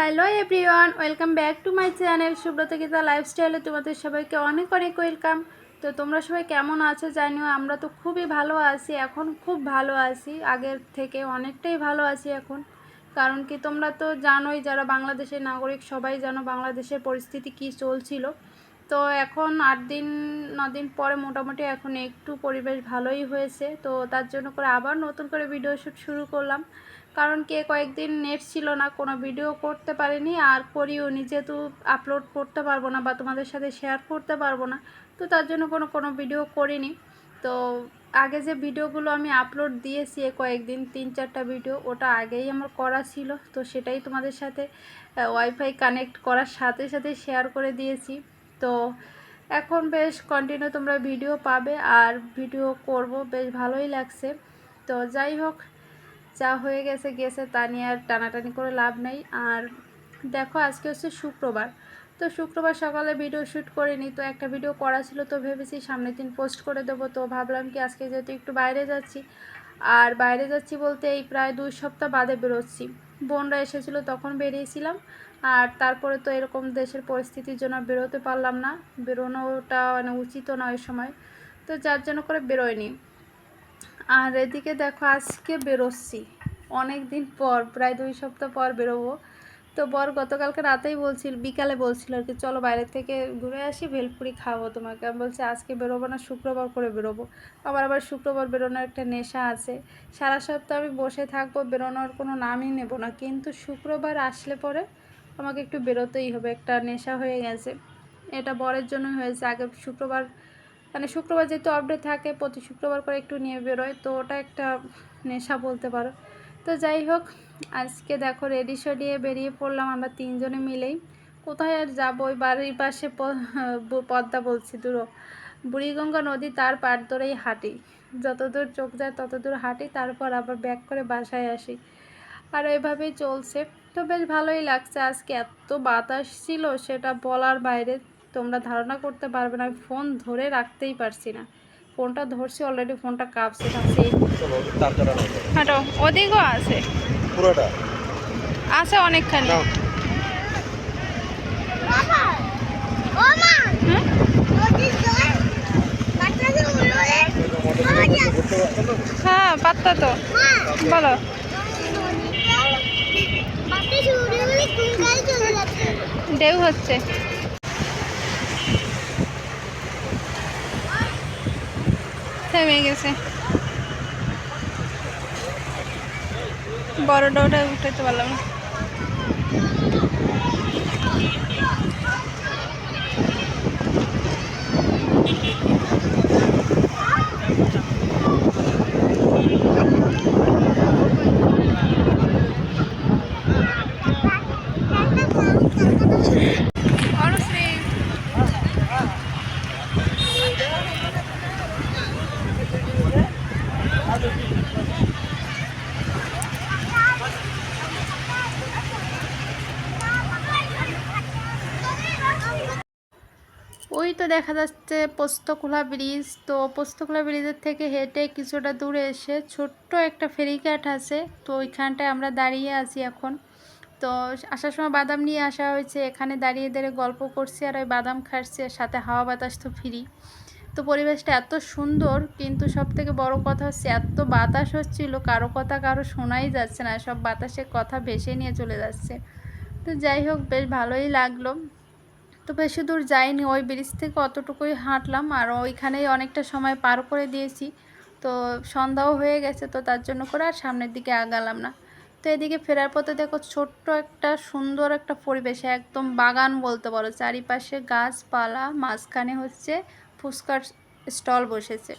Hello everyone, welcome back to my channel Subrata Gita লাইফস্টাইলে তোমাদের সবাইকে অনেক অনেক ওয়েলকাম। তো তোমরা সবাই কেমন আছো জানিও। আমরা তো খুবই ভালো আছি, এখন খুব ভালো আছি, আগের থেকে অনেকটাই ভালো আছি এখন। কারণ কি তোমরা তো জানোই, যারা বাংলাদেশের নাগরিক সবাই জানো বাংলাদেশের পরিস্থিতি কী চলছিল। তো এখন 8-9 দিন পরে মোটামুটি এখন একটু পরিবেশ ভালোই হয়েছে। তো তার জন্য করে আবার নতুন করে ভিডিও শ্যুট শুরু করলাম। কারণ কি কয়েকদিন নেট ছিল না, কোনো ভিডিও করতে পারিনি আর করিও নি, যেহেতু আপলোড করতে পারবো না বা তোমাদের সাথে শেয়ার করতে পারবো না। তো তার জন্য কোনো ভিডিও করিনি। তো আগে যে ভিডিওগুলো আমি আপলোড দিয়েছি কয়েকদিন 3-4টা ভিডিও, ওটা আগেই আমার করা ছিল, তো সেটাই তোমাদের সাথে ওয়াইফাই কানেক্ট করার সাথে সাথে শেয়ার করে দিয়েছি। তো এখন বেশ কন্টিনিউ তোমরা ভিডিও পাবে আর ভিডিও করব, বেশ ভালোই লাগছে। তো যাই হোক, যা হয়ে গেছে গেছে, তা নিয়ে আর টানাটানি করে লাভ নেই। আর দেখো আজকে হচ্ছে শুক্রবার, তো শুক্রবার সকালে ভিডিও শ্যুট করিনি, তো একটা ভিডিও করা ছিল, তো ভেবেছি সামনের দিন পোস্ট করে দেবো। তো ভাবলাম কি আজকে যেহেতু একটু বাইরে যাচ্ছি, আর বাইরে যাচ্ছি বলতে এই প্রায় 2 সপ্তাহ বাদে বেরোচ্ছি। বোনরা এসেছিলো তখন বেরিয়েছিলাম, আর তারপরে তো এরকম দেশের পরিস্থিতির জন্য বেরোতে পারলাম না, বেরোনোটা মানে উচিত না ওই সময়, তো যার জন্য করে বেরোয়নি। আর এদিকে দেখো আজকে বেরোচ্ছি অনেক দিন পর, প্রায় 2 সপ্তাহ পর বেরোবো। তো বর গতকালকে রাতেই বলছিল, বিকালে বলছিল আর কি, চলো বাইরে থেকে ঘুরে আসি, ভেলপুরি খাবো তোমাকে। আমি বলছি আজকে বেরোবো না, শুক্রবার করে বেরোবো। আবার শুক্রবার বেরোনোর একটা নেশা আছে, সারা সপ্তাহ আমি বসে থাকবো, বেরোনোর কোনো নামই নেব না, কিন্তু শুক্রবার আসলে পরে আমাকে একটু বেরোতেই হবে, একটা নেশা হয়ে গেছে। এটা বরের জন্যই হয়েছে, আগে শুক্রবার মানে শুক্রবার যেহেতু আপডেট থাকে প্রতি শুক্রবার করে একটু নিয়ে বেরোয়, তো ওটা একটা নেশা বলতে পারো। তো যাই হোক, আজকে দেখো রেডি সরিয়ে বেরিয়ে পড়লাম আমরা 3জনে মিলেই। কোথায় আর যাবো, ওই বাড়ির পাশে পদ্মা বলছি দূরও, বুড়িগঙ্গা নদী, তার পাড় ধরেই হাঁটি, যতদূর চোখ যায় ততদূর হাঁটি, তারপর আবার ব্যাক করে বাসায় আসি, আর এভাবেই চলছে। তো বেশ ভালোই লাগছে। আজকে এত বাতাস ছিল সেটা বলার বাইরে, তোমরা ধারণা করতে পারবে না, আমি ফোন ধরে রাখতেই পারছি না, ফোনটা ধরছি অলরেডি ফোনটা কাঁপছে কাঁপছে। হাঁটো, ওদিকও আছে, পুরোটা আছে অনেকখানি। হ্যাঁ পাত্তা তো, বলো। ঢেউ হচ্ছে, থেমে গেছে, বড়টা ওটা উঠাইতে পারলাম না। ওই তো দেখা যাচ্ছে পোস্তকোলা ব্রিজ। তো পোস্তকোলা ব্রিজের থেকে হেঁটে কিছুটা দূরে এসে ছোট্ট একটা ফেরিঘাট আছে, তো ওইখানটায় আমরা দাঁড়িয়ে আছি এখন। তো আসার সময় বাদাম নিয়ে আসা হয়েছে, এখানে দাঁড়িয়ে দাঁড়িয়ে গল্প করছি আর ওই বাদাম খাচ্ছি, আর সাথে হাওয়া বাতাস তো ফ্রি। তো পরিবেশটা এত সুন্দর, কিন্তু সবথেকে বড় কথা হচ্ছে এত বাতাস হচ্ছিল, কারো কথা কারো শোনাই যাচ্ছে না, সব বাতাসের কথা ভেসে নিয়ে চলে যাচ্ছে। তো যাই হোক, বেশ ভালোই লাগলো। তো বেশি দূর যাইনি, ওই ব্রিজ থেকে অতটুকুই হাঁটলাম, আর ওইখানেই অনেকটা সময় পার করে দিয়েছি। তো সন্ধ্যাও হয়ে গেছে, তো তার জন্য করে আর সামনের দিকে আগালাম না। তো এদিকে ফেরার পথে দেখো ছোট্ট একটা সুন্দর একটা পরিবেশ, একদম বাগান বলতে পারো, চারিপাশে গাছপালা, মাঝখানে হচ্ছে ফুচকার স্টল বসেছে।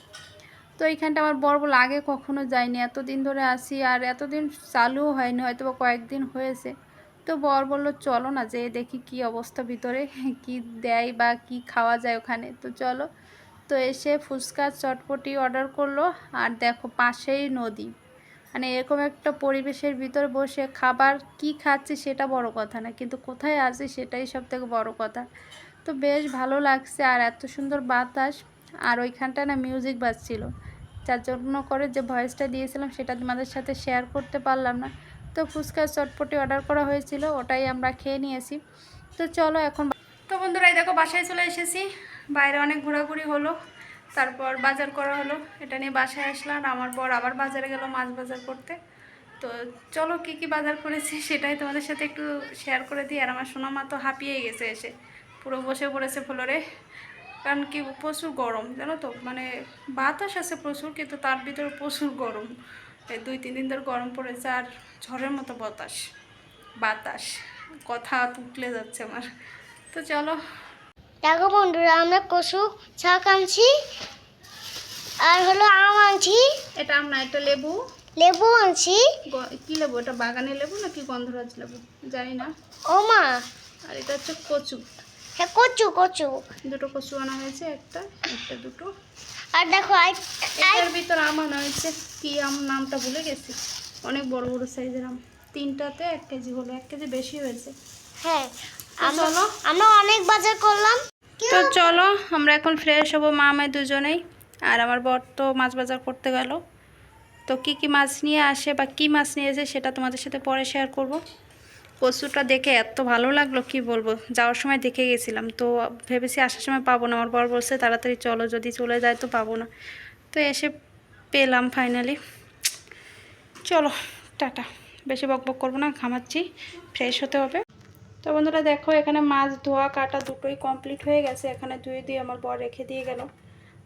তো এইখানটা আমার বর বলে আগে কখনো যাইনি, এতদিন ধরে আসি আর এতদিন চালুও হয়নি, হয়তো বা কয়েকদিন হয়েছে। তো বর বললো চলো না, যেয়ে দেখি কি অবস্থা ভিতরে, কি দেয় বা কি খাওয়া যায় ওখানে, তো চলো। তো এসে ফুচকা চটপটি অর্ডার করলো, আর দেখো পাশেই নদী, মানে এরকম একটা পরিবেশের ভিতরে বসে খাবার কি খাচ্ছি সেটা বড় কথা না, কিন্তু কোথায় আছি সেটাই সবথেকে বড় কথা। তো বেশ ভালো লাগছে, আর এত সুন্দর বাতাস, আর ওইখানটা না মিউজিক বাজছিল, যার জন্য করে যে ভয়েসটা দিয়েছিলাম সেটা তোমাদের সাথে শেয়ার করতে পারলাম না। তো ফুচকা চটপটি অর্ডার করা হয়েছিল, ওটাই আমরা খেয়ে নিয়েছি। তো চলো এখন, তো বন্ধুরা এই দেখো বাসায় চলে এসেছি। বাইরে অনেক ঘোরাঘুরি হলো, তারপর বাজার করা হলো, এটা নিয়ে বাসায় আসলাম। আমার বর আবার বাজারে গেল মাছ বাজার করতে। তো চলো কি কি বাজার করেছি সেটাই তোমাদের সাথে একটু শেয়ার করে দিই। আর আমার সোনা মা তো হাঁপিয়ে গেছে, এসে পুরো বসে পড়েছে ফ্লোরে। কারণ কি প্রচুর গরম জানো তো, মানে বাতাস আছে প্রচুর, কিন্তু তার ভিতরে প্রচুর গরম। এই 2-3 দিন ধরে গরম পড়েছে, আর ঝড়ের মতো বাতাস কথা তুতলে যাচ্ছে আমার। তো চলো দেখো বন্ধুরা, আমরা কচু শাক আনছি, আর হলো আম আনছি, এটা আম না, এটা লেবু। লেবু আনছি। কি লেবু এটা, বাগানের লেবু নাকি গন্ধরাজ লেবু জানি না। ও মা, আর এটা হচ্ছে কচু। হ্যাঁ কচু কচু। দুটো কচু আনা হয়েছে, একটা দুটো। আর দেখো এটার ভিতর আম আনা হয়েছে, কি আম নামটা ভুলে গেছি। অনেক বড় বড় সাইজের আম, 3টাতে 1 কেজি হলো, 1 কেজি বেশি হয়েছে। হ্যাঁ চলো আমরা অনেক বাজার করলাম। তো চলো আমরা এখন ফ্রেশ হবো, মা আমায় দুজনেই। আর আমার বর তো মাছ বাজার করতে গেল। তো কি কি মাছ নিয়ে আসে বা কি মাছ নিয়ে এসে সেটা তোমাদের সাথে পরে শেয়ার করব। কচুটা দেখে এত ভালো লাগলো কি বলবো, যাওয়ার সময় দেখে গেছিলাম, তো ভেবেছি আসার সময় পাবো না। আমার বর বলছে তাড়াতাড়ি চলো, যদি চলে যায় তো পাবো না। তো এসে পেলাম ফাইনালি। চলো টাটা, বেশি বকবক করবো না, ঘামাচ্ছি, ফ্রেশ হতে হবে। তো বন্ধুরা দেখো, এখানে মাছ ধোয়া কাটা দুটোই কমপ্লিট হয়ে গেছে। এখানে ধুয়ে দিয়ে আমার বর রেখে দিয়ে গেল।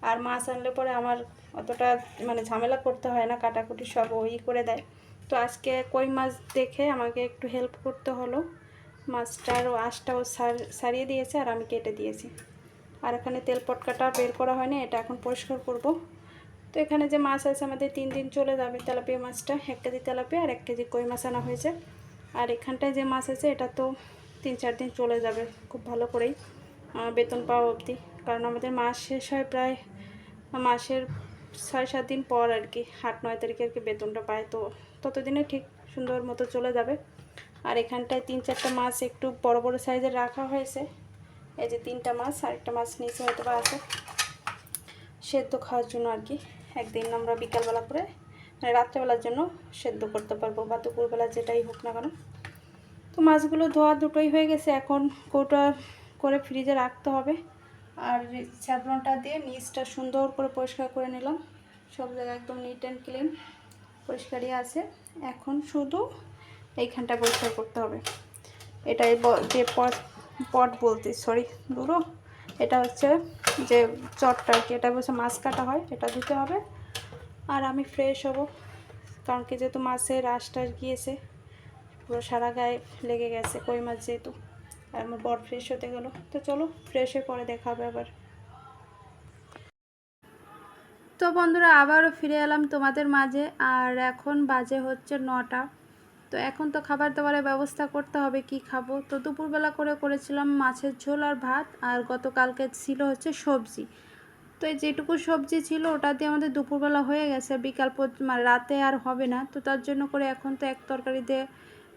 আর মাছ আনলে পরে আমার অতটা মানে ঝামেলা করতে হয় না, কাটাকুটি সব ওই করে দেয়। তো আজকে কই মাছ দেখে আমাকে একটু হেল্প করতে হলো। মাছটার আঁশটাও সারিয়ে দিয়েছে আর আমি কেটে দিয়েছি। আর এখানে তেল পটকাটা বের করা হয়নি, এটা এখন পরিষ্কার করব। তো এখানে যে মাছ আছে আমাদের 3 দিন চলে যাবে। তেলাপিয়া মাছটা 1 কেজি তেলাপিয়া আর 1 কেজি কই মাছ আনা হয়েছে। আর এখানটায় যে মাছ আছে এটা তো 3-4 দিন চলে যাবে খুব ভালো করেই, বেতন পাওয়া অবধি। কারণ আমাদের মাস শেষ হয় প্রায় মাসের 6-7 দিন পর আর কি, 8-9 তারিখে আর কি বেতনটা পায়। তো ততদিনে ঠিক সুন্দর মতো চলে যাবে। আর এখানটায় 3-4টা মাছ একটু বড় বড় সাইজের রাখা হয়েছে। এই যে 3টা মাছ, আরেকটা মাছ নিচে হয়তো বা আছে সেদ্ধ খাওয়ার জন্য আর কি। একদিন আমরা বিকালবেলা করে মানে রাত্রেবেলার জন্য সেদ্ধ করতে পারবো, বা দুপুরবেলা যেটাই হোক না কেন। তো মাছগুলো ধোয়া দুটোই হয়ে গেছে, এখন কৌটা করে ফ্রিজে রাখতে হবে। আর স্যাভলনটা দিয়ে নিচটা সুন্দর করে পরিষ্কার করে নিলাম, সব জায়গায় একদম নিট অ্যান্ড ক্লিন পরিষ্কারই আছে। এখন শুধু এইখানটা পরিষ্কার করতে হবে। এটাই যে পট বলতে সরি দুটো, এটা হচ্ছে যে চটটা আর কি, এটা বলছে মাছ কাটা হয়, এটা ধুতে হবে। আর আমি ফ্রেশ হব, কারণ কি যেহেতু মাছের আঁশটা গিয়েছে পুরো সারা গায়ে লেগে গেছে কই মাছ যেহেতু। আর আমার বর ফ্রেশ হতে গেল। তো চলো ফ্রেশ হয়ে পরে দেখা হবে আবার। তো বন্ধুরা আবারও ফিরে এলাম তোমাদের মাঝে। আর এখন বাজে হচ্ছে 9টা। তো এখন তো খাবার দাবারের ব্যবস্থা করতে হবে, কি খাবো। তো দুপুরবেলা করেছিলাম মাছের ঝোল আর ভাত, আর গতকালকে ছিল হচ্ছে সবজি। তো এই যেটুকু সবজি ছিল ওটা দিয়ে আমাদের দুপুরবেলা হয়ে গেছে, বিকাল মানে রাতে আর হবে না। তো তার জন্য করে এখন তো এক তরকারি দিয়ে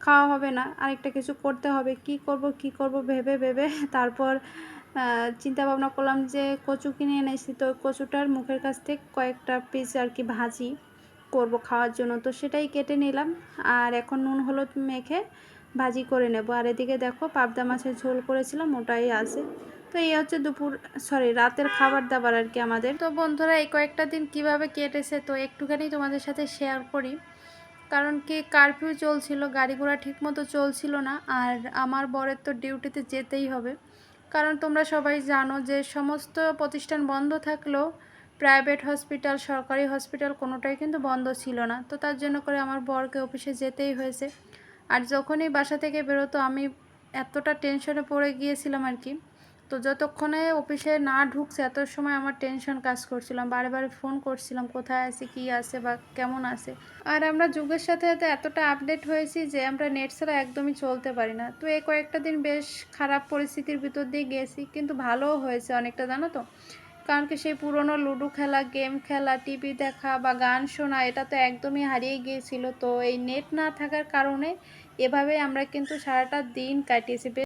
খাওয়া হবে না, আরেকটা কিছু করতে হবে। কি করব ভেবে ভেবে তারপর চিন্তা ভাবনা করলাম যে কচু কিনে এনেছি, তো কচুটার মুখের কাছ থেকে কয়েকটা পিস আর কি ভাজি করব খাওয়ার জন্য। তো সেটাই কেটে নিলাম, আর এখন নুন হলুদ মেখে ভাজি করে নেব। আর এদিকে দেখো পাবদা মাছের ঝোল করেছিলাম, ওটাই আছে। তো এই হচ্ছে রাতের খাবার দাবার আর কি আমাদের। তো বন্ধুরা এই কয়েকটা দিন কিভাবে কেটেছে তো একটুখানি তোমাদের সাথে শেয়ার করি। কারণ কি কারফিউ চলছিল, গাড়ি ঘোড়া ঠিক মতো চলছিল না। আর আমার বরের তো ডিউটিতে যেতেই হবে, কারণ তোমরা সবাই জানো যে সমস্ত প্রতিষ্ঠান বন্ধ থাকলেও প্রাইভেট হসপিটাল সরকারি হসপিটাল কোনোটাই কিন্তু বন্ধ ছিল না। তো তার জন্য করে আমার বরকে অফিসে যেতেই হয়েছে। আর যখনই বাসা থেকে বেরোতো আমি এতটা টেনশনে পড়ে গিয়েছিলাম আর কি। তো যতক্ষণে অফিসে না ঢুকছে এত সময় আমার টেনশন কাজ করছিলাম, বারে বারে ফোন করছিলাম কোথায় আছে, কি আছে বা কেমন আছে। আর আমরা যুগের সাথে সাথে এতটা আপডেট হয়েছি যে আমরা নেট ছাড়া একদমই চলতে পারি না। তো এই কয়েকটা দিন বেশ খারাপ পরিস্থিতির ভিতর দিয়ে গেছি, কিন্তু ভালোও হয়েছে অনেকটা জানো তো। কারণ কি সেই পুরনো লুডো খেলা, গেম খেলা, টিভি দেখা বা গান শোনা এটা তো একদমই হারিয়ে গিয়েছিল। তো এই নেট না থাকার কারণে এভাবে আমরা কিন্তু সারাটা দিন কাটিয়েছি।